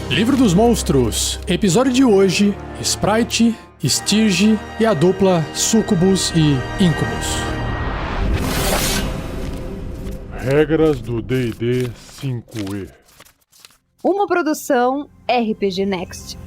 Livro dos Monstros, episódio de hoje, Sprite, Stygia e a dupla Sucubus e Incubus. Regras do D&D 5e. Uma produção RPG Next.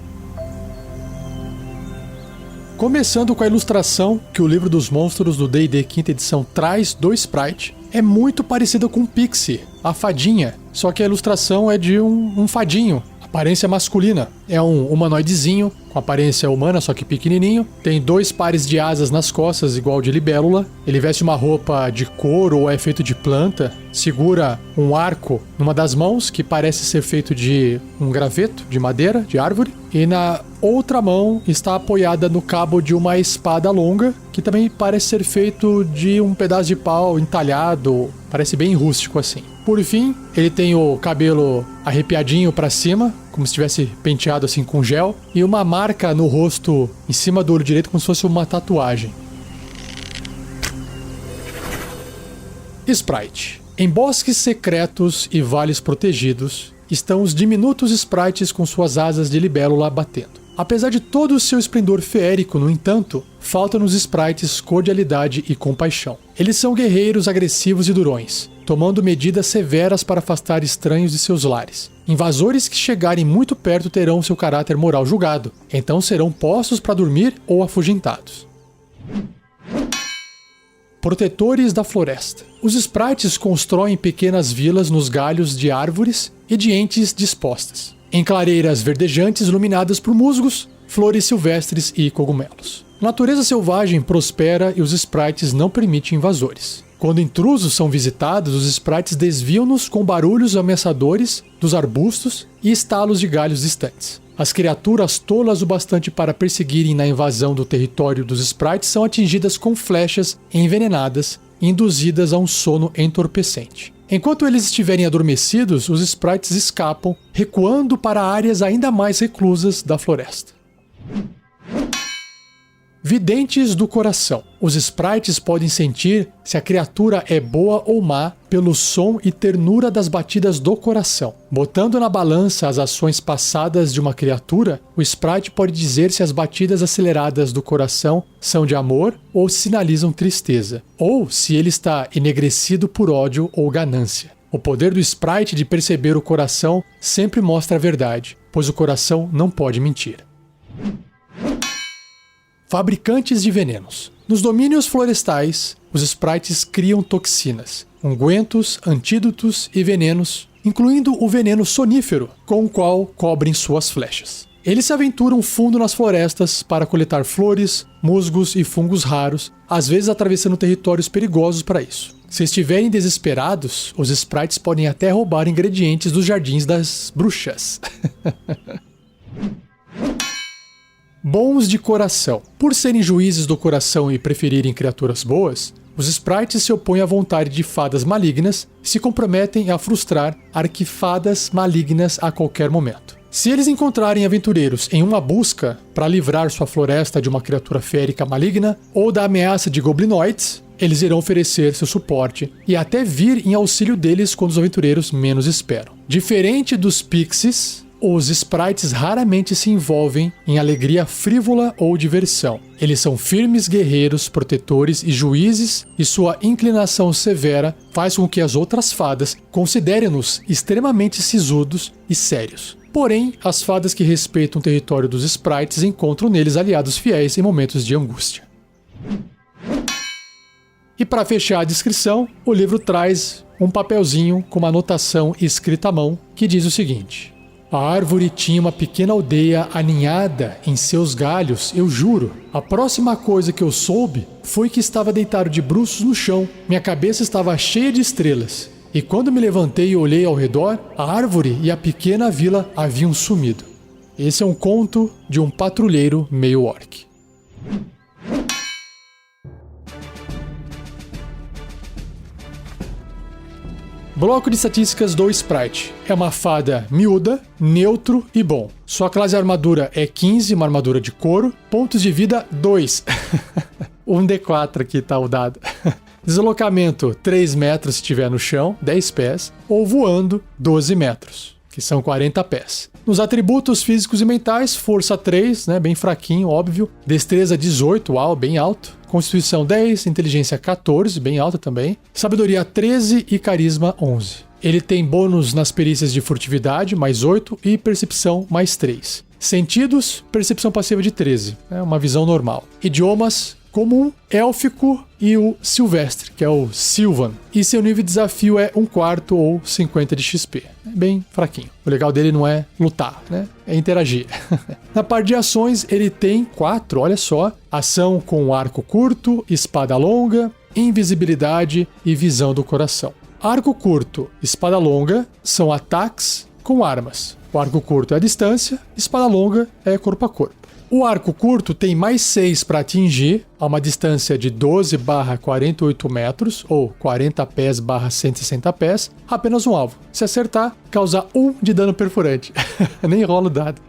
Começando com a ilustração que o Livro dos Monstros do D&D 5ª edição traz do Sprite, é muito parecida com Pixie, a fadinha, só que a ilustração é de um fadinho. Aparência masculina. É um humanoidezinho, com aparência humana, só que pequenininho. Tem 2 pares de asas nas costas, igual de libélula. Ele veste uma roupa de couro ou é feito de planta. Segura um arco numa das mãos, que parece ser feito de um graveto, de madeira, de árvore. E na outra mão está apoiada no cabo de uma espada longa, que também parece ser feito de um pedaço de pau entalhado. Parece bem rústico assim. Por fim, ele tem o cabelo arrepiadinho pra cima, como se tivesse penteado assim com gel, e uma marca no rosto em cima do olho direito, como se fosse uma tatuagem. Sprite. Em bosques secretos e vales protegidos, estão os diminutos sprites com suas asas de libélula batendo. Apesar de todo o seu esplendor feérico, no entanto, falta nos sprites cordialidade e compaixão. Eles são guerreiros agressivos e durões, tomando medidas severas para afastar estranhos de seus lares. Invasores que chegarem muito perto terão seu caráter moral julgado, então serão postos para dormir ou afugentados. Protetores da floresta. Os sprites constroem pequenas vilas nos galhos de árvores e de entes dispostas, em clareiras verdejantes iluminadas por musgos, flores silvestres e cogumelos. A natureza selvagem prospera e os sprites não permitem invasores. Quando intrusos são visitados, os sprites desviam-nos com barulhos ameaçadores dos arbustos e estalos de galhos distantes. As criaturas tolas o bastante para perseguirem na invasão do território dos sprites são atingidas com flechas envenenadas e induzidas a um sono entorpecente. Enquanto eles estiverem adormecidos, os sprites escapam, recuando para áreas ainda mais reclusas da floresta. Videntes do coração. Os sprites podem sentir se a criatura é boa ou má pelo som e ternura das batidas do coração. Botando na balança as ações passadas de uma criatura, o sprite pode dizer se as batidas aceleradas do coração são de amor ou sinalizam tristeza, ou se ele está enegrecido por ódio ou ganância. O poder do sprite de perceber o coração sempre mostra a verdade, pois o coração não pode mentir. Fabricantes de venenos. Nos domínios florestais, os sprites criam toxinas, ungüentos, antídotos e venenos, incluindo o veneno sonífero, com o qual cobrem suas flechas. Eles se aventuram fundo nas florestas para coletar flores, musgos e fungos raros, às vezes atravessando territórios perigosos para isso. Se estiverem desesperados, os sprites podem até roubar ingredientes dos jardins das bruxas. Bons de coração. Por serem juízes do coração e preferirem criaturas boas, os sprites se opõem à vontade de fadas malignas e se comprometem a frustrar arquifadas malignas a qualquer momento. Se eles encontrarem aventureiros em uma busca para livrar sua floresta de uma criatura férica maligna ou da ameaça de goblinoides, eles irão oferecer seu suporte e até vir em auxílio deles quando os aventureiros menos esperam. Diferente dos pixies, os sprites raramente se envolvem em alegria frívola ou diversão. Eles são firmes guerreiros, protetores e juízes, e sua inclinação severa faz com que as outras fadas considerem-nos extremamente sisudos e sérios. Porém, as fadas que respeitam o território dos sprites encontram neles aliados fiéis em momentos de angústia. E para fechar a descrição, o livro traz um papelzinho com uma anotação escrita à mão que diz o seguinte: a árvore tinha uma pequena aldeia aninhada em seus galhos, eu juro. A próxima coisa que eu soube foi que estava deitado de bruços no chão. Minha cabeça estava cheia de estrelas. E quando me levantei e olhei ao redor, a árvore e a pequena vila haviam sumido. Esse é um conto de um patrulheiro meio orc. Bloco de estatísticas do Sprite. É uma fada miúda, neutro e bom. Sua classe de armadura é 15, uma armadura de couro. Pontos de vida, 2. Um D4 aqui tá o dado. Deslocamento, 3 metros se estiver no chão, 10 pés. Ou voando, 12 metros. que são 40 pés. Nos atributos físicos e mentais, força 3, né, bem fraquinho, óbvio. Destreza 18, uau, bem alto. Constituição 10, inteligência 14, bem alta também. Sabedoria 13 e carisma 11. Ele tem bônus nas perícias de furtividade, mais 8, e percepção, mais 3. Sentidos, percepção passiva de 13, é uma visão normal. Idiomas, comum, élfico e o silvestre, que é o Sylvan. E seu nível de desafio é 1/4 ou 50 de XP. É bem fraquinho. O legal dele não é lutar, né? É interagir. Na parte de ações, ele tem 4, olha só. Ação com arco curto, espada longa, invisibilidade e visão do coração. Arco curto, espada longa são ataques com armas. O arco curto é a distância, espada longa é corpo a corpo. O arco curto tem mais 6 para atingir a uma distância de 12/48 metros, ou 40 pés/160 pés, apenas um alvo. Se acertar, causa 1 de dano perfurante. Nem rola o dado.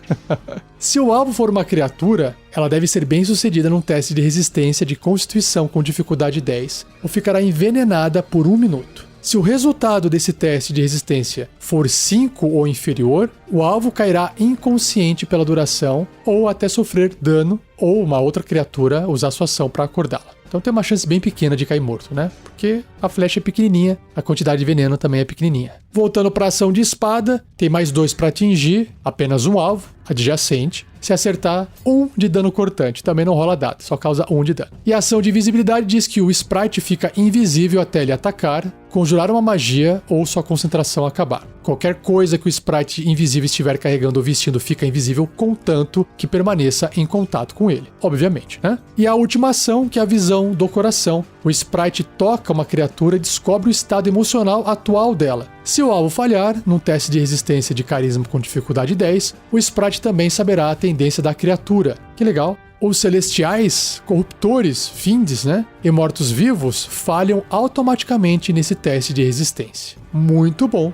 Se o alvo for uma criatura, ela deve ser bem sucedida num teste de resistência de constituição com dificuldade 10, ou ficará envenenada por 1 minuto. Se o resultado desse teste de resistência for 5 ou inferior, o alvo cairá inconsciente pela duração ou até sofrer dano ou uma outra criatura usar sua ação para acordá-la. Então tem uma chance bem pequena de cair morto, né? Porque a flecha é pequenininha, a quantidade de veneno também é pequenininha. Voltando para a ação de espada, tem mais 2 para atingir, apenas um alvo, adjacente. Se acertar, 1 de dano cortante. Também não rola dado, só causa 1 de dano. E a ação de invisibilidade diz que o sprite fica invisível até ele atacar, conjurar uma magia ou sua concentração acabar. Qualquer coisa que o sprite invisível estiver carregando ou vestindo fica invisível, contanto que permaneça em contato com ele. Obviamente, né? E a última ação, que é a visão do coração. O sprite toca uma criatura e descobre o estado emocional atual dela. Se o alvo falhar, num teste de resistência de carisma com dificuldade 10, o sprite também saberá a tendência da criatura. Que legal! Os celestiais, corruptores, findes, né, e mortos-vivos falham automaticamente nesse teste de resistência. Muito bom!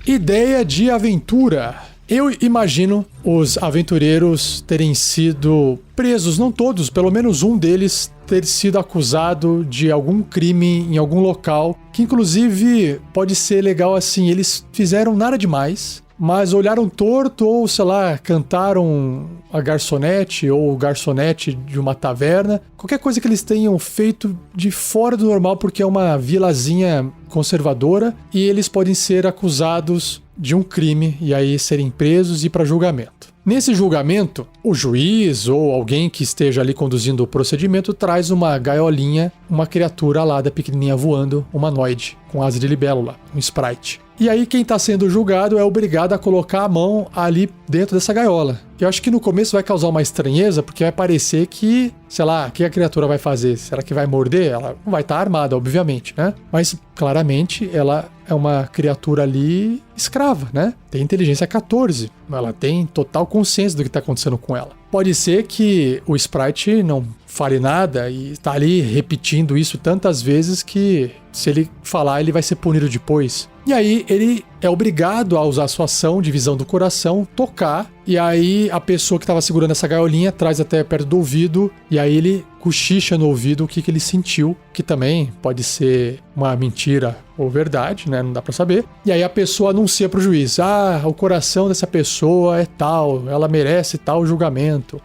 Ideia de aventura. Eu imagino os aventureiros terem sido presos, não todos, pelo menos um deles ter sido acusado de algum crime em algum local, que inclusive pode ser legal assim, eles fizeram nada demais, mas olharam torto ou, sei lá, cantaram a garçonete ou o garçonete de uma taverna, qualquer coisa que eles tenham feito de fora do normal porque é uma vilazinha conservadora e eles podem ser acusados de um crime e aí serem presos e ir para julgamento. Nesse julgamento, o juiz ou alguém que esteja ali conduzindo o procedimento traz uma gaiolinha, uma criatura alada pequenininha voando, humanoide, com asa de libélula, um sprite. E aí quem está sendo julgado é obrigado a colocar a mão ali dentro dessa gaiola. Eu acho que no começo vai causar uma estranheza, porque vai parecer que, sei lá, o que a criatura vai fazer? Será que vai morder? Ela não vai estar armada, obviamente, né? Mas claramente ela é uma criatura ali escrava, né? Tem inteligência 14. Ela tem total consciência do que está acontecendo com ela. Pode ser que o sprite não fale nada e está ali repetindo isso tantas vezes que se ele falar, ele vai ser punido depois. E aí ele é obrigado a usar a sua ação de visão do coração, tocar, e aí a pessoa que estava segurando essa gaiolinha traz até perto do ouvido, e aí ele cochicha no ouvido o que ele sentiu, que também pode ser uma mentira ou verdade, né? Não dá pra saber. E aí a pessoa anuncia pro juiz, o coração dessa pessoa é tal, ela merece tal julgamento.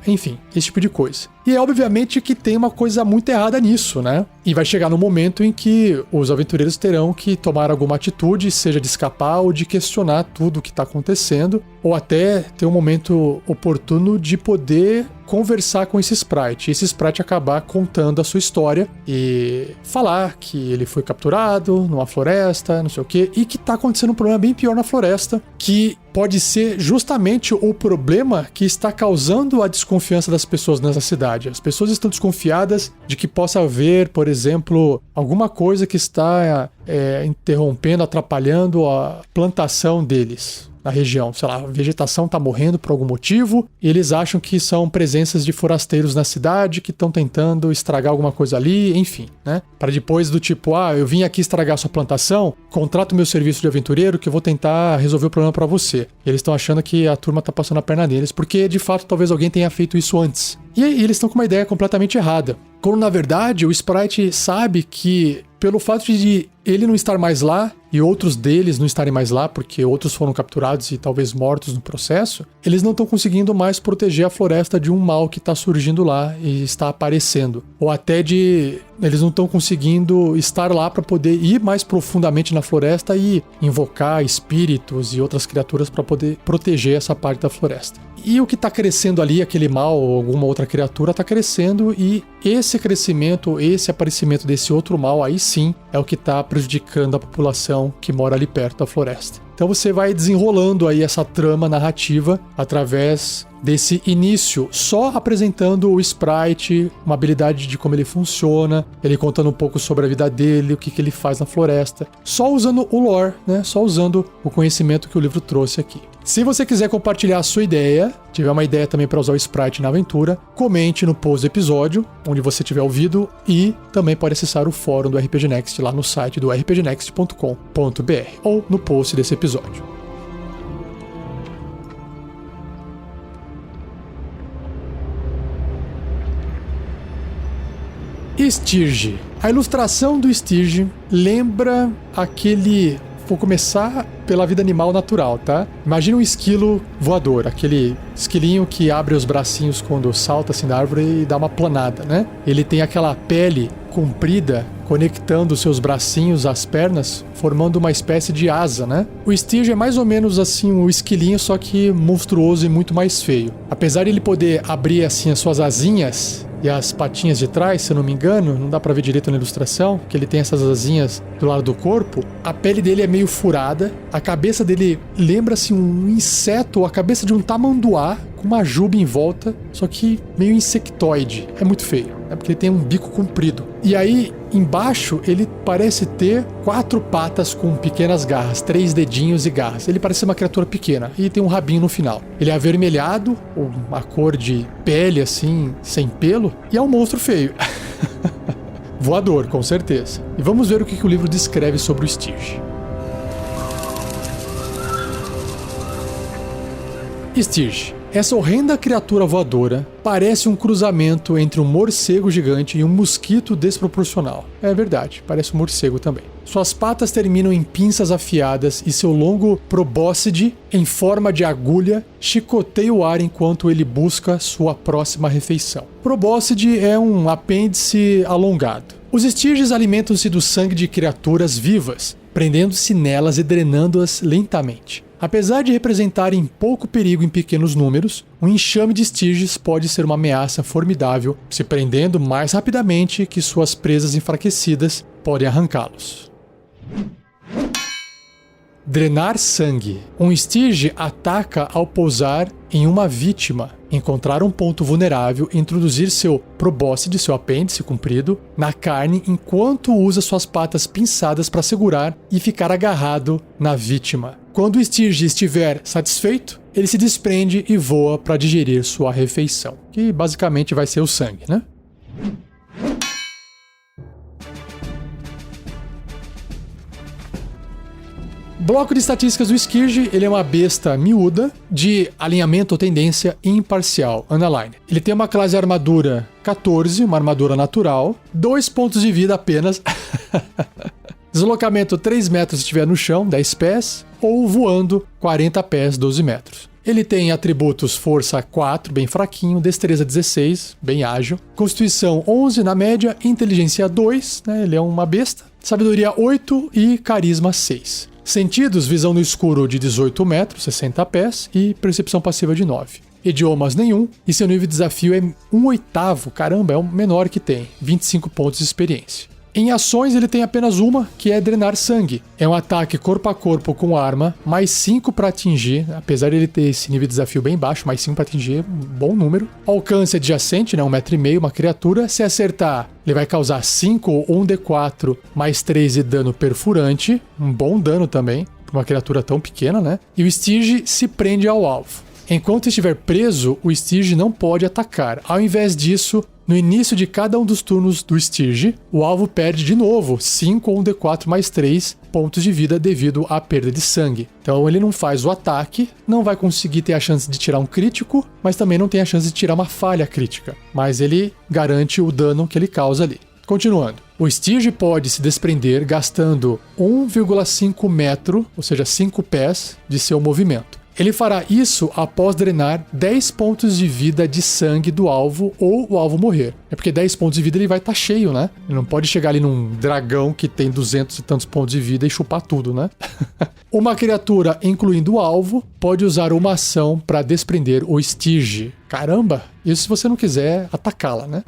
Enfim, esse tipo de coisa. E é obviamente que tem uma coisa muito errada nisso, né? E vai chegar no momento em que os aventureiros terão que tomar alguma atitude, seja de escapar ou de questionar tudo o que está acontecendo, ou até ter um momento oportuno de poder conversar com esse sprite. E esse sprite acabar contando a sua história e falar que ele foi capturado numa floresta, não sei o quê, e que tá acontecendo um problema bem pior na floresta, que pode ser justamente o problema que está causando a desconfiança das pessoas nessa cidade. As pessoas estão desconfiadas de que possa haver, por exemplo, alguma coisa que está interrompendo, atrapalhando a plantação deles na região. Sei lá, a vegetação está morrendo por algum motivo e eles acham que são presenças de forasteiros na cidade que estão tentando estragar alguma coisa ali, enfim, né? Para depois do tipo, eu vim aqui estragar sua plantação, contrato meu serviço de aventureiro que eu vou tentar resolver o problema para você. E eles estão achando que a turma tá passando a perna neles, porque de fato talvez alguém tenha feito isso antes. E aí eles estão com uma ideia completamente errada. Quando na verdade o sprite sabe que pelo fato de ele não estar mais lá e outros deles não estarem mais lá, porque outros foram capturados e talvez mortos no processo, eles não estão conseguindo mais proteger a floresta de um mal que está surgindo lá e está aparecendo. Ou até de eles não estão conseguindo estar lá para poder ir mais profundamente na floresta e invocar espíritos e outras criaturas para poder proteger essa parte da floresta. E o que está crescendo ali, aquele mal ou alguma outra criatura está crescendo, e esse crescimento, esse aparecimento desse outro mal aí sim é o que está prejudicando a população que mora ali perto da floresta. Então você vai desenrolando aí essa trama narrativa através desse início, só apresentando o sprite, uma habilidade de como ele funciona, ele contando um pouco sobre a vida dele, o que ele faz na floresta, só usando o lore, né? Só usando o conhecimento que o livro trouxe aqui. Se você quiser compartilhar a sua ideia, tiver uma ideia também para usar o sprite na aventura, comente no post do episódio, onde você tiver ouvido, e também pode acessar o fórum do RPG Next lá no site do rpgnext.com.br ou no post desse episódio. Stygia. A ilustração do Stygia lembra aquele... Vou começar pela vida animal natural, tá? Imagina um esquilo voador, aquele esquilinho que abre os bracinhos quando salta assim da árvore e dá uma planada, né? Ele tem aquela pele comprida conectando seus bracinhos às pernas, formando uma espécie de asa, né? O Stygia é mais ou menos assim um esquilinho, só que monstruoso e muito mais feio. Apesar de ele poder abrir assim as suas asinhas e as patinhas de trás, se eu não me engano, não dá pra ver direito na ilustração, que ele tem essas asinhas do lado do corpo, a pele dele é meio furada, a cabeça dele lembra-se um inseto, ou a cabeça de um tamanduá, com uma juba em volta, só que meio insectoide. É muito feio, é porque ele tem um bico comprido. E aí, embaixo, ele parece ter 4 patas com pequenas garras, 3 dedinhos e garras. Ele parece uma criatura pequena e tem um rabinho no final. Ele é avermelhado, uma cor de pele assim, sem pelo, e é um monstro feio. Voador, com certeza. E vamos ver o que o livro descreve sobre o Stygia. Stygia. Essa horrenda criatura voadora parece um cruzamento entre um morcego gigante e um mosquito desproporcional. É verdade, parece um morcego também. Suas patas terminam em pinças afiadas e seu longo probóscide, em forma de agulha, chicoteia o ar enquanto ele busca sua próxima refeição. Probóscide é um apêndice alongado. Os Stygias alimentam-se do sangue de criaturas vivas, prendendo-se nelas e drenando-as lentamente. Apesar de representarem pouco perigo em pequenos números, um enxame de Stygias pode ser uma ameaça formidável, se prendendo mais rapidamente que suas presas enfraquecidas podem arrancá-los. Drenar sangue. Um Stygia ataca ao pousar em uma vítima, encontrar um ponto vulnerável e introduzir seu probóscide, seu apêndice comprido, na carne enquanto usa suas patas pinçadas para segurar e ficar agarrado na vítima. Quando o Stygia estiver satisfeito, ele se desprende e voa para digerir sua refeição, que basicamente vai ser o sangue, né? Bloco de estatísticas do Stygia, ele é uma besta miúda, de alinhamento ou tendência imparcial, underline. Ele tem uma classe armadura 14, uma armadura natural, 2 pontos de vida apenas, deslocamento 3 metros se estiver no chão, 10 pés, ou voando 40 pés, 12 metros. Ele tem atributos força 4, bem fraquinho, destreza 16, bem ágil, constituição 11 na média, inteligência 2, né, ele é uma besta, sabedoria 8 e carisma 6. Sentidos, visão no escuro de 18 metros, 60 pés, e percepção passiva de 9. Idiomas nenhum, e seu nível de desafio é 1/8, caramba, é o menor que tem, 25 pontos de experiência. Em ações ele tem apenas uma, que é drenar sangue. É um ataque corpo a corpo com arma, mais 5 para atingir, apesar de ele ter esse nível de desafio bem baixo, mais 5 para atingir, um bom número. Alcance adjacente, né, 1,5 m, uma criatura. Se acertar, ele vai causar 5 ou 1d4 mais 3 de dano perfurante, um bom dano também, para uma criatura tão pequena, né? E o Stygia se prende ao alvo. Enquanto estiver preso, o Stygia não pode atacar. Ao invés disso, no início de cada um dos turnos do Stygia, o alvo perde de novo 5 ou 1d4 mais 3 pontos de vida devido à perda de sangue. Então ele não faz o ataque, não vai conseguir ter a chance de tirar um crítico, mas também não tem a chance de tirar uma falha crítica. Mas ele garante o dano que ele causa ali. Continuando. O Stygia pode se desprender gastando 1,5 metro, ou seja, 5 pés, de seu movimento. Ele fará isso após drenar 10 pontos de vida de sangue do alvo ou o alvo morrer. É porque 10 pontos de vida ele vai estar cheio, né? Ele não pode chegar ali num dragão que tem 200 e tantos pontos de vida e chupar tudo, né? Uma criatura, incluindo o alvo, pode usar uma ação para desprender o Stygia. Caramba! Isso se você não quiser atacá-la, né?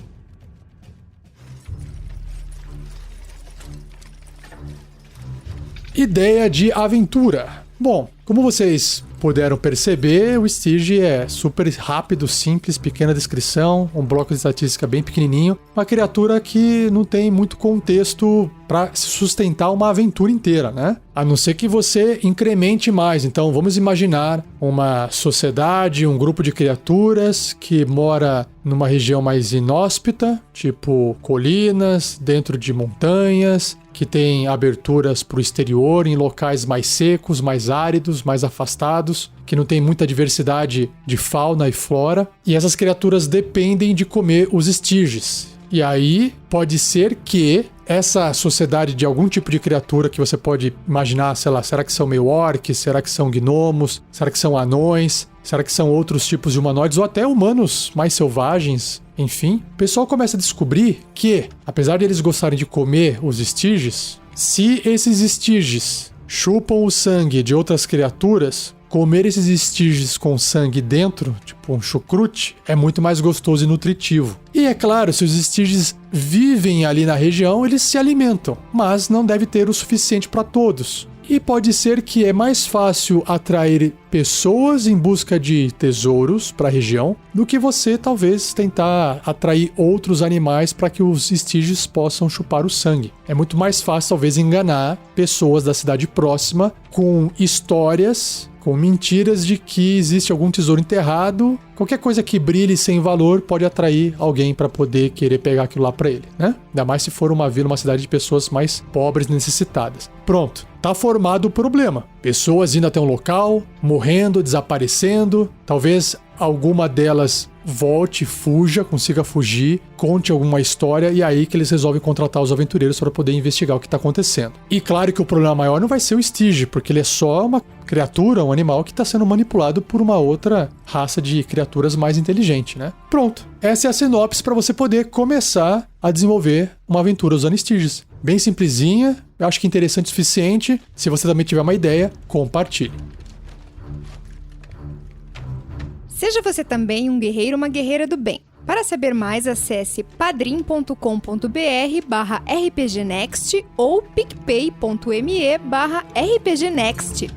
Ideia de aventura. Bom, como vocês puderam perceber, o Stygia é super rápido, simples, pequena descrição, um bloco de estatística bem pequenininho, uma criatura que não tem muito contexto para se sustentar uma aventura inteira, né? A não ser que você incremente mais. Então, vamos imaginar uma sociedade, um grupo de criaturas que mora numa região mais inóspita, tipo colinas, dentro de montanhas, que tem aberturas para o exterior em locais mais secos, mais áridos, mais afastados, que não tem muita diversidade de fauna e flora. E essas criaturas dependem de comer os Stygies. E aí pode ser que essa sociedade de algum tipo de criatura que você pode imaginar, sei lá, será que são meio orcs, será que são gnomos, será que são anões, será que são outros tipos de humanoides ou até humanos mais selvagens? Enfim, o pessoal começa a descobrir que, apesar de eles gostarem de comer os Stygies, se esses Stygies chupam o sangue de outras criaturas, comer esses Stygies com sangue dentro, tipo um chucrute, é muito mais gostoso e nutritivo. E é claro, se os Stygies vivem ali na região, eles se alimentam, mas não deve ter o suficiente para todos. E pode ser que é mais fácil atrair pessoas em busca de tesouros para a região do que você talvez tentar atrair outros animais para que os Stygies possam chupar o sangue. É muito mais fácil talvez enganar pessoas da cidade próxima com histórias, com mentiras de que existe algum tesouro enterrado. Qualquer coisa que brilhe sem valor pode atrair alguém para poder querer pegar aquilo lá para ele, né? Ainda mais se for uma vila, uma cidade de pessoas mais pobres e necessitadas. Pronto, tá formado o problema. Pessoas indo até um local, morrendo, desaparecendo, talvez alguma delas volte, fuja, consiga fugir, conte alguma história e aí que eles resolvem contratar os aventureiros para poder investigar o que está acontecendo. E claro que o problema maior não vai ser o Stygia, porque ele é só uma criatura, um animal que está sendo manipulado por uma outra raça de criaturas mais inteligente, né? Pronto, essa é a sinopse para você poder começar a desenvolver uma aventura usando Stygies. Bem simplesinha, eu acho que interessante o suficiente. Se você também tiver uma ideia, compartilhe. Seja você também um guerreiro ou uma guerreira do bem. Para saber mais, acesse padrim.com.br/rpgnext ou picpay.me/rpgnext.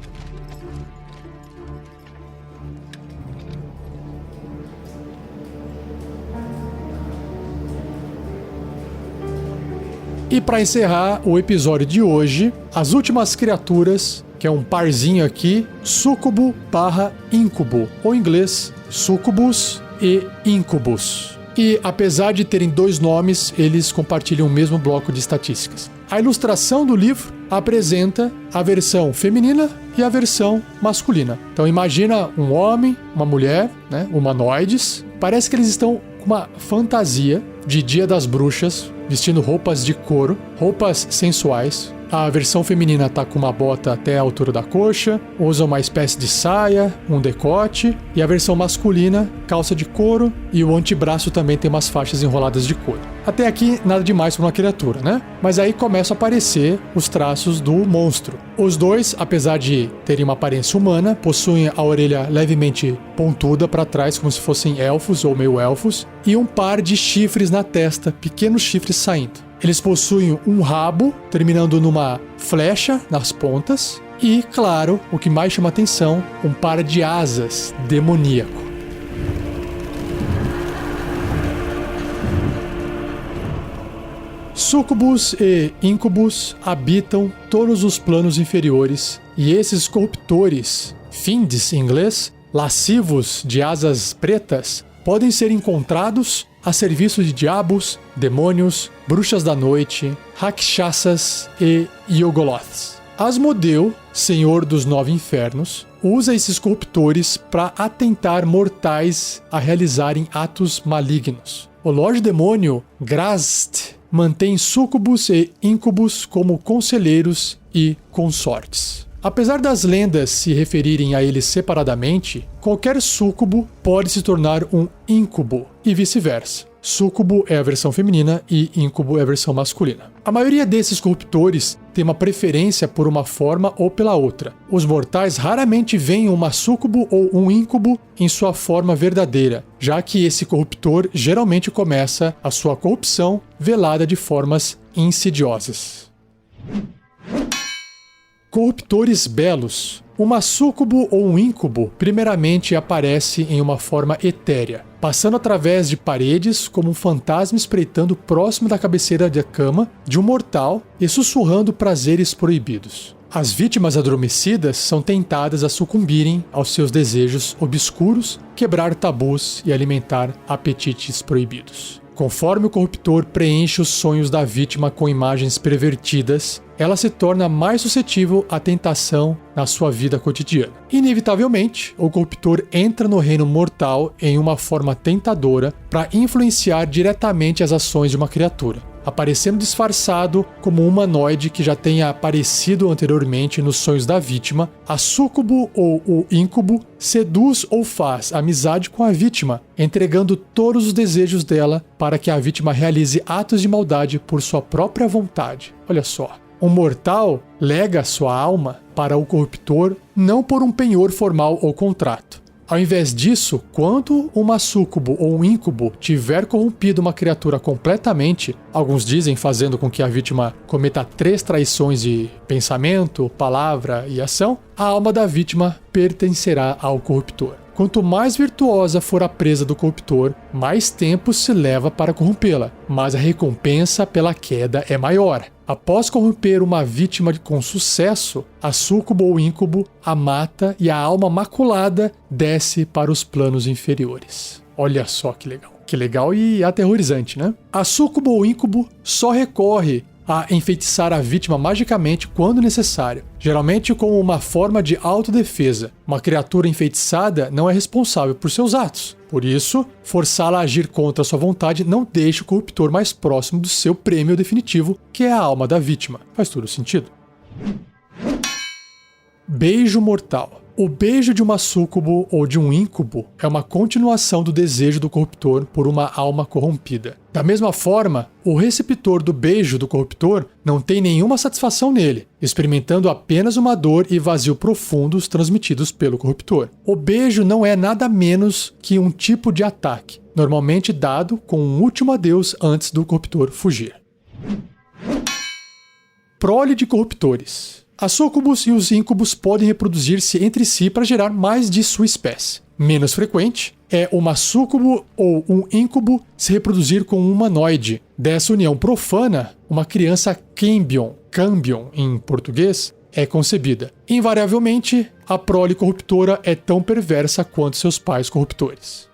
E para encerrar o episódio de hoje, as últimas criaturas, que é um parzinho aqui, Súcubo / Incubo, ou em inglês, Succubus e Incubus. E apesar de terem dois nomes, eles compartilham o mesmo bloco de estatísticas. A ilustração do livro apresenta a versão feminina e a versão masculina. Então imagina um homem, uma mulher, né, humanoides. Parece que eles estão com uma fantasia de Dia das Bruxas, vestindo roupas de couro, roupas sensuais. A versão feminina tá com uma bota até a altura da coxa, usa uma espécie de saia, um decote, e a versão masculina, calça de couro, e o antebraço também tem umas faixas enroladas de couro. Até aqui, nada demais para uma criatura, né? Mas aí começam a aparecer os traços do monstro. Os dois, apesar de terem uma aparência humana, possuem a orelha levemente pontuda para trás, como se fossem elfos ou meio-elfos, e um par de chifres na testa, pequenos chifres saindo. Eles possuem um rabo, terminando numa flecha nas pontas, e, claro, o que mais chama atenção, um par de asas demoníaco. Succubus e Incubus habitam todos os planos inferiores, e esses corruptores, fiends em inglês, lascivos de asas pretas, podem ser encontrados a serviço de diabos, demônios, bruxas da noite, rakshasas e yogoloths. Asmodeu, senhor dos 9 infernos, usa esses corruptores para atentar mortais a realizarem atos malignos. O Lorde Demônio, Graz'zt, mantém súcubos e íncubos como conselheiros e consortes. Apesar das lendas se referirem a eles separadamente, qualquer súcubo pode se tornar um íncubo e vice-versa. Súcubo é a versão feminina e íncubo é a versão masculina. A maioria desses corruptores tem uma preferência por uma forma ou pela outra. Os mortais raramente veem uma súcubo ou um íncubo em sua forma verdadeira, já que esse corruptor geralmente começa a sua corrupção velada de formas insidiosas. Corruptores belos. Uma súcubo ou um íncubo primeiramente aparece em uma forma etérea, passando através de paredes como um fantasma espreitando próximo da cabeceira da cama de um mortal e sussurrando prazeres proibidos. As vítimas adormecidas são tentadas a sucumbirem aos seus desejos obscuros, quebrar tabus e alimentar apetites proibidos. Conforme o corruptor preenche os sonhos da vítima com imagens pervertidas, ela se torna mais suscetível à tentação na sua vida cotidiana. Inevitavelmente, o corruptor entra no reino mortal em uma forma tentadora para influenciar diretamente as ações de uma criatura, aparecendo disfarçado como um humanoide que já tenha aparecido anteriormente nos sonhos da vítima. A súcubo ou o íncubo seduz ou faz amizade com a vítima, entregando todos os desejos dela para que a vítima realize atos de maldade por sua própria vontade. Olha só. Um mortal lega sua alma para o corruptor não por um penhor formal ou contrato. Ao invés disso, quando uma súcubo ou um íncubo tiver corrompido uma criatura completamente, alguns dizem fazendo com que a vítima cometa 3 traições de pensamento, palavra e ação, a alma da vítima pertencerá ao corruptor. Quanto mais virtuosa for a presa do corruptor, mais tempo se leva para corrompê-la, mas a recompensa pela queda é maior. Após corromper uma vítima com sucesso, a súcubo ou íncubo a mata e a alma maculada desce para os planos inferiores. Olha só que legal. Que legal e aterrorizante, né? A súcubo ou íncubo só recorre a enfeitiçar a vítima magicamente quando necessário, geralmente como uma forma de autodefesa. Uma criatura enfeitiçada não é responsável por seus atos. Por isso, forçá-la a agir contra sua vontade não deixa o corruptor mais próximo do seu prêmio definitivo, que é a alma da vítima. Faz todo sentido. Beijo mortal. O beijo de uma súcubo ou de um íncubo é uma continuação do desejo do corruptor por uma alma corrompida. Da mesma forma, o receptor do beijo do corruptor não tem nenhuma satisfação nele, experimentando apenas uma dor e vazio profundos transmitidos pelo corruptor. O beijo não é nada menos que um tipo de ataque, normalmente dado com um último adeus antes do corruptor fugir. Prole de corruptores. As súcubos e os íncubos podem reproduzir-se entre si para gerar mais de sua espécie. Menos frequente é uma súcubo ou um íncubo se reproduzir com um humanoide. Dessa união profana, uma criança cambion em português, é concebida. Invariavelmente, a prole corruptora é tão perversa quanto seus pais corruptores.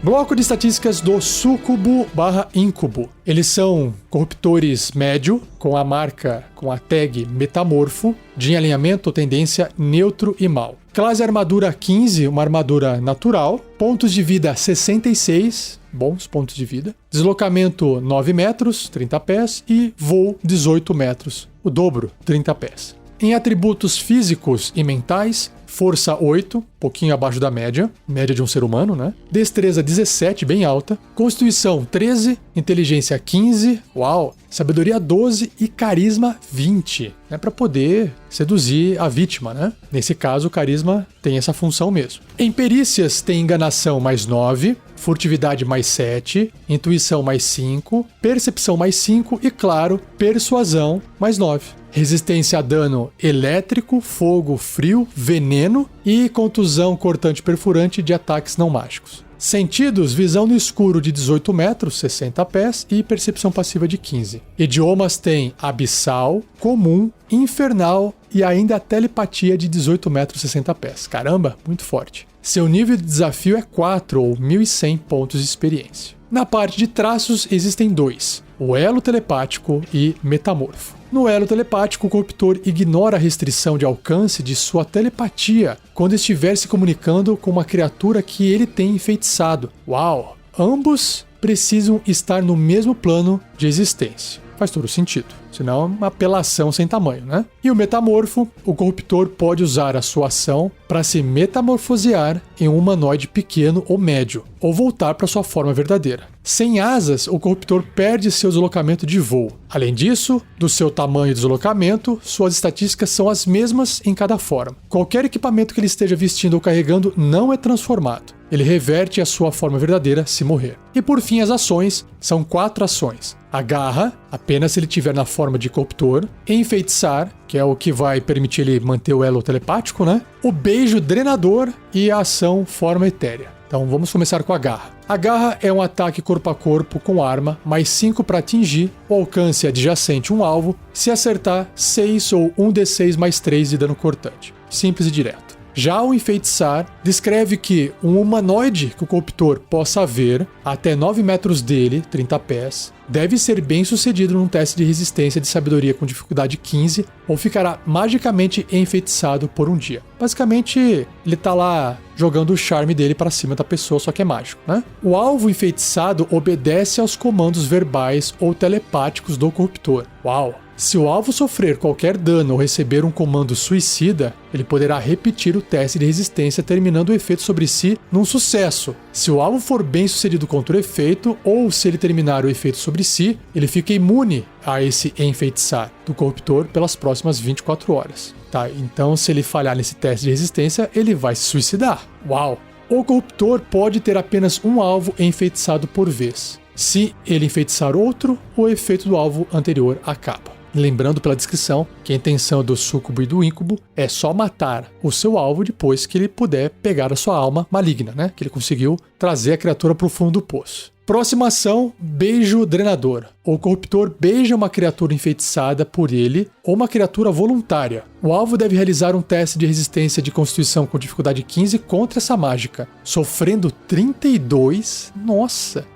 Bloco de estatísticas do súcubo/íncubo. Eles são corruptores médio, com a tag metamorfo, de alinhamento ou tendência neutro e mal. Classe armadura 15, uma armadura natural. Pontos de vida 66, bons pontos de vida. Deslocamento 9 metros, 30 pés. E voo 18 metros, o dobro, 30 pés. Em atributos físicos e mentais, força 8, pouquinho abaixo da média de um ser humano, né? Destreza 17, bem alta. Constituição 13, inteligência 15, uau! Sabedoria 12 e carisma 20, né? Para poder seduzir a vítima, né? Nesse caso, o carisma tem essa função mesmo. Em perícias tem enganação mais 9, furtividade mais 7, intuição mais 5, percepção mais 5 e, claro, persuasão mais 9. Resistência a dano elétrico, fogo, frio, veneno e contusão cortante perfurante de ataques não mágicos. Sentidos, visão no escuro de 18 metros, 60 pés e percepção passiva de 15. Idiomas tem abissal, comum, infernal e ainda a telepatia de 18 metros, 60 pés. Caramba, muito forte. Seu nível de desafio é 4 ou 1.100 pontos de experiência. Na parte de traços existem 2. o elo telepático e metamorfo. No elo telepático, o corruptor ignora a restrição de alcance de sua telepatia quando estiver se comunicando com uma criatura que ele tem enfeitiçado. Uau! Ambos precisam estar no mesmo plano de existência. Faz todo sentido. Senão é uma apelação sem tamanho, né? E o metamorfo, o corruptor pode usar a sua ação para se metamorfosear em um humanoide pequeno ou médio, ou voltar para sua forma verdadeira. Sem asas, o corruptor perde seu deslocamento de voo. Além disso, do seu tamanho e deslocamento, suas estatísticas são as mesmas em cada forma. Qualquer equipamento que ele esteja vestindo ou carregando não é transformado. Ele reverte a sua forma verdadeira se morrer. E por fim, as ações são 4 ações. A garra, apenas se ele estiver na forma de corruptor. Enfeitiçar, que é o que vai permitir ele manter o elo telepático, né? O beijo drenador e a ação forma etérea. Então vamos começar com a garra. A garra é um ataque corpo a corpo com arma, mais 5 para atingir, o alcance adjacente um alvo, se acertar 6 ou 1d6 mais 3 de dano cortante. Simples e direto. Já o enfeitiçar descreve que um humanoide que o corruptor possa ver até 9 metros dele, 30 pés, deve ser bem sucedido num teste de resistência de sabedoria com dificuldade 15 ou ficará magicamente enfeitiçado por um dia. Basicamente, ele tá lá jogando o charme dele para cima da pessoa, só que é mágico, né? O alvo enfeitiçado obedece aos comandos verbais ou telepáticos do corruptor. Uau! Se o alvo sofrer qualquer dano ou receber um comando suicida, ele poderá repetir o teste de resistência, terminando o efeito sobre si num sucesso. Se o alvo for bem sucedido contra o efeito, ou se ele terminar o efeito sobre si, ele fica imune a esse enfeitiçar do corruptor pelas próximas 24 horas. Tá, então se ele falhar nesse teste de resistência, ele vai se suicidar. Uau! O corruptor pode ter apenas um alvo enfeitiçado por vez. Se ele enfeitiçar outro, o efeito do alvo anterior acaba. Lembrando pela descrição que a intenção do súcubo e do íncubo é só matar o seu alvo depois que ele puder pegar a sua alma maligna, né? Que ele conseguiu trazer a criatura para o fundo do poço. Próxima ação, beijo drenador. O corruptor beija uma criatura enfeitiçada por ele ou uma criatura voluntária. O alvo deve realizar um teste de resistência de constituição com dificuldade 15 contra essa mágica, sofrendo 32,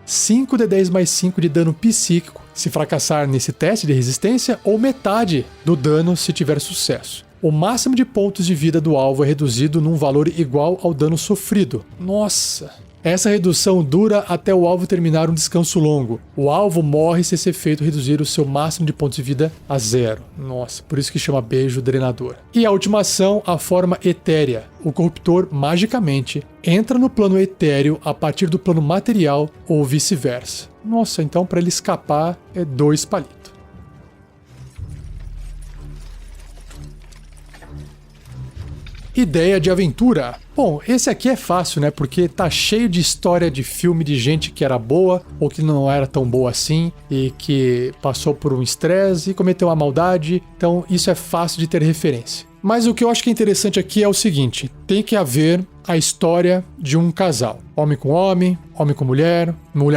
5d10 mais 5 de dano psíquico se fracassar nesse teste de resistência, ou metade do dano se tiver sucesso. O máximo de pontos de vida do alvo é reduzido num valor igual ao dano sofrido. Nossa! Essa redução dura até o alvo terminar um descanso longo. O alvo morre se esse efeito reduzir o seu máximo de pontos de vida a 0. Nossa, por isso que chama beijo drenador. E a última ação, a forma etérea. O corruptor, magicamente, entra no plano etéreo a partir do plano material ou vice-versa. Nossa, então para ele escapar é 2 palitos. Ideia de aventura. Bom, esse aqui é fácil, né? Porque tá cheio de história de filme de gente que era boa ou que não era tão boa assim e que passou por um estresse e cometeu uma maldade. Então isso é fácil de ter referência. Mas o que eu acho que é interessante aqui é o seguinte: tem que haver a história de um casal. Homem com homem com mulher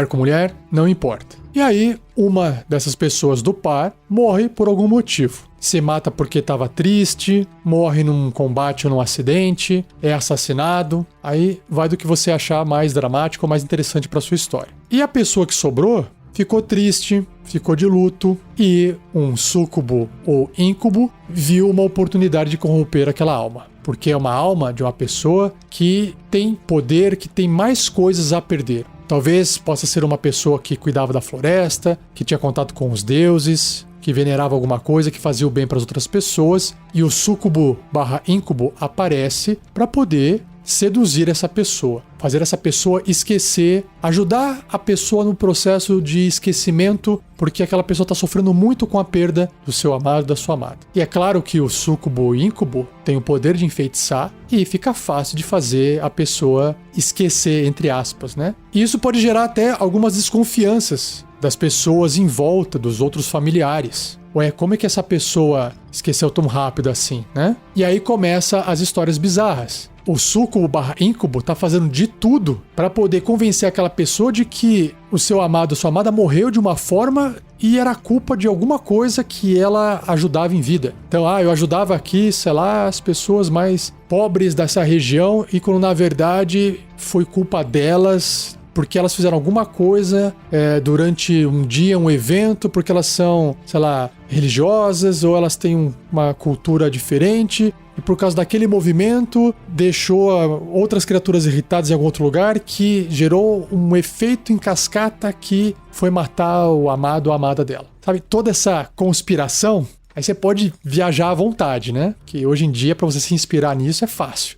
com mulher, não importa. E aí, uma dessas pessoas do par morre por algum motivo. Se mata porque estava triste, morre num combate ou num acidente, é assassinado. Aí vai do que você achar mais dramático ou mais interessante para sua história. E a pessoa que sobrou ficou triste, ficou de luto e um súcubo ou íncubo viu uma oportunidade de corromper aquela alma. Porque é uma alma de uma pessoa que tem poder, que tem mais coisas a perder. Talvez possa ser uma pessoa que cuidava da floresta, que tinha contato com os deuses, que venerava alguma coisa, que fazia o bem para as outras pessoas. E o súcubo/íncubo aparece para poder seduzir essa pessoa, fazer essa pessoa esquecer, ajudar a pessoa no processo de esquecimento, porque aquela pessoa está sofrendo muito com a perda do seu amado, da sua amada. E é claro que o súcubo e íncubo tem o poder de enfeitiçar e fica fácil de fazer a pessoa esquecer, entre aspas, né? E isso pode gerar até algumas desconfianças das pessoas em volta, dos outros familiares. Ué, como é que essa pessoa esqueceu tão rápido assim, né? E aí começa as histórias bizarras. O súcubo/íncubo tá fazendo de tudo para poder convencer aquela pessoa de que o seu amado, sua amada morreu de uma forma e era culpa de alguma coisa que ela ajudava em vida. Então, eu ajudava aqui, sei lá, as pessoas mais pobres dessa região e quando na verdade foi culpa delas porque elas fizeram alguma coisa durante um dia, um evento, porque elas são, sei lá, religiosas, ou elas têm uma cultura diferente, e por causa daquele movimento deixou outras criaturas irritadas em algum outro lugar, que gerou um efeito em cascata que foi matar o amado ou a amada dela. Sabe, toda essa conspiração, aí você pode viajar à vontade, né? Que hoje em dia, pra você se inspirar nisso, é fácil.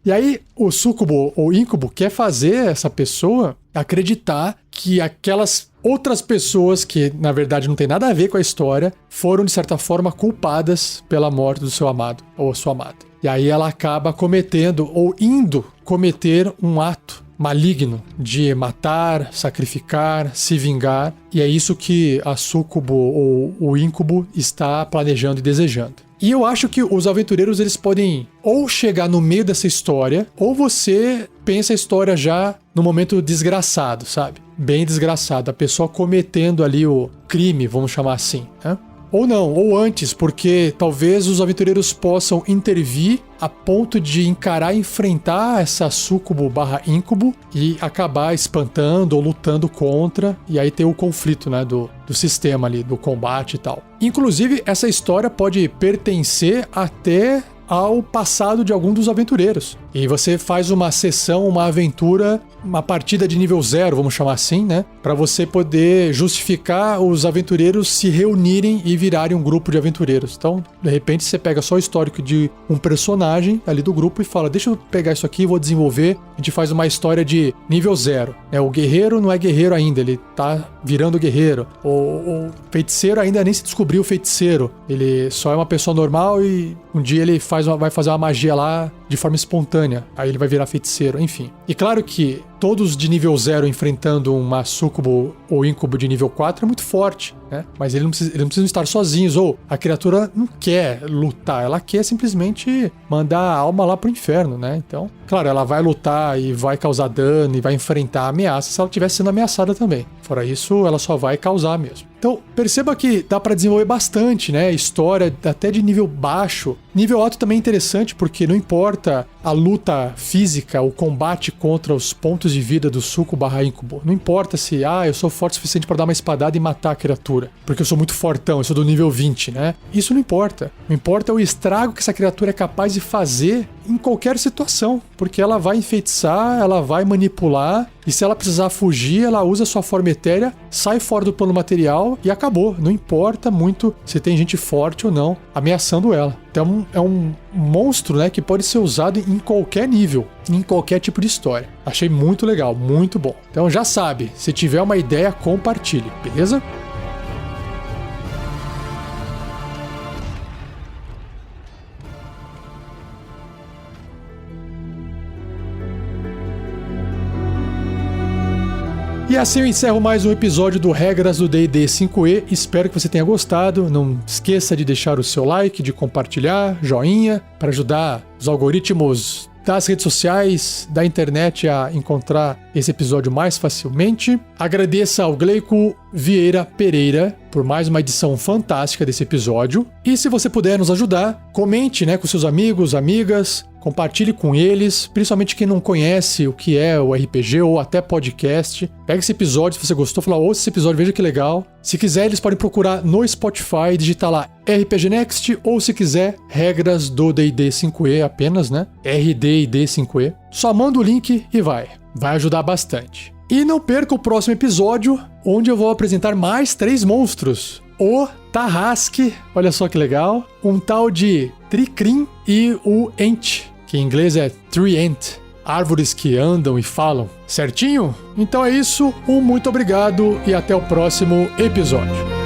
E aí, o súcubo ou íncubo quer fazer essa pessoa acreditar que aquelas outras pessoas, que na verdade não tem nada a ver com a história, foram de certa forma culpadas pela morte do seu amado ou sua amada. E aí ela acaba cometendo ou indo cometer um ato maligno de matar, sacrificar, se vingar, e é isso que a súcubo ou o íncubo está planejando e desejando. E eu acho que os aventureiros, eles podem ou chegar no meio dessa história, ou você pensa a história já no momento desgraçado, sabe? Bem desgraçado, a pessoa cometendo ali o crime, vamos chamar assim, né? Ou não, ou antes, porque talvez os aventureiros possam intervir a ponto de encarar e enfrentar essa súcubo/íncubo e acabar espantando ou lutando contra, e aí ter o conflito, né, do sistema ali, do combate e tal. Inclusive, essa história pode pertencer até ao passado de algum dos aventureiros. E você faz uma sessão, uma aventura, uma partida de nível 0, vamos chamar assim, né? Pra você poder justificar os aventureiros se reunirem e virarem um grupo de aventureiros. Então, de repente, você pega só o histórico de um personagem ali do grupo e fala, deixa eu pegar isso aqui e vou desenvolver. A gente faz uma história de nível 0. O guerreiro não é guerreiro ainda, ele tá virando guerreiro. O feiticeiro ainda nem se descobriu feiticeiro. Ele só é uma pessoa normal e um dia ele vai fazer uma magia lá de forma espontânea. Aí ele vai virar feiticeiro, enfim. E claro que todos de nível 0 enfrentando uma súcubo ou íncubo de nível 4 é muito forte, né? Mas eles não precisam estar sozinhos, ou a criatura não quer lutar, ela quer simplesmente mandar a alma lá pro inferno, né? Então, claro, ela vai lutar e vai causar dano e vai enfrentar ameaças se ela estiver sendo ameaçada também. Fora isso, ela só vai causar mesmo. Então, perceba que dá pra desenvolver bastante, né? História até de nível baixo. Nível alto também é interessante, porque não importa a luta física, o combate contra os pontos de vida do súcubo/íncubo. Não importa se, eu sou forte o suficiente pra dar uma espadada e matar a criatura, porque eu sou muito fortão, eu sou do nível 20, né? Isso não importa. O que importa é o estrago que essa criatura é capaz de fazer em qualquer situação, porque ela vai enfeitiçar, ela vai manipular, e se ela precisar fugir, ela usa sua forma etérea, sai fora do plano material e acabou. Não importa muito se tem gente forte ou não ameaçando ela. Então é um monstro, né, que pode ser usado em qualquer nível, em qualquer tipo de história. Achei muito legal, muito bom. Então já sabe, se tiver uma ideia, compartilhe, beleza? E assim eu encerro mais um episódio do Regras do D&D 5e. Espero que você tenha gostado. Não esqueça de deixar o seu like, de compartilhar, joinha, para ajudar os algoritmos das redes sociais, da internet a encontrar esse episódio mais facilmente. Agradeça ao Gleico Vieira Pereira por mais uma edição fantástica desse episódio. E se você puder nos ajudar, comente, né, com seus amigos, amigas, compartilhe com eles, principalmente quem não conhece o que é o RPG ou até podcast. Pega esse episódio, se você gostou, fala, ouça esse episódio, veja que legal. Se quiser, eles podem procurar no Spotify, digitar lá RPG Next, ou se quiser, Regras do D&D 5e apenas, né? RD&D 5e. Só manda o link e vai ajudar bastante. E não perca o próximo episódio, onde eu vou apresentar mais 3 monstros. O Tarrasque, olha só que legal, um tal de Tricrim e o Ent, que em inglês é Treant, árvores que andam e falam, certinho? Então é isso, muito obrigado e até o próximo episódio.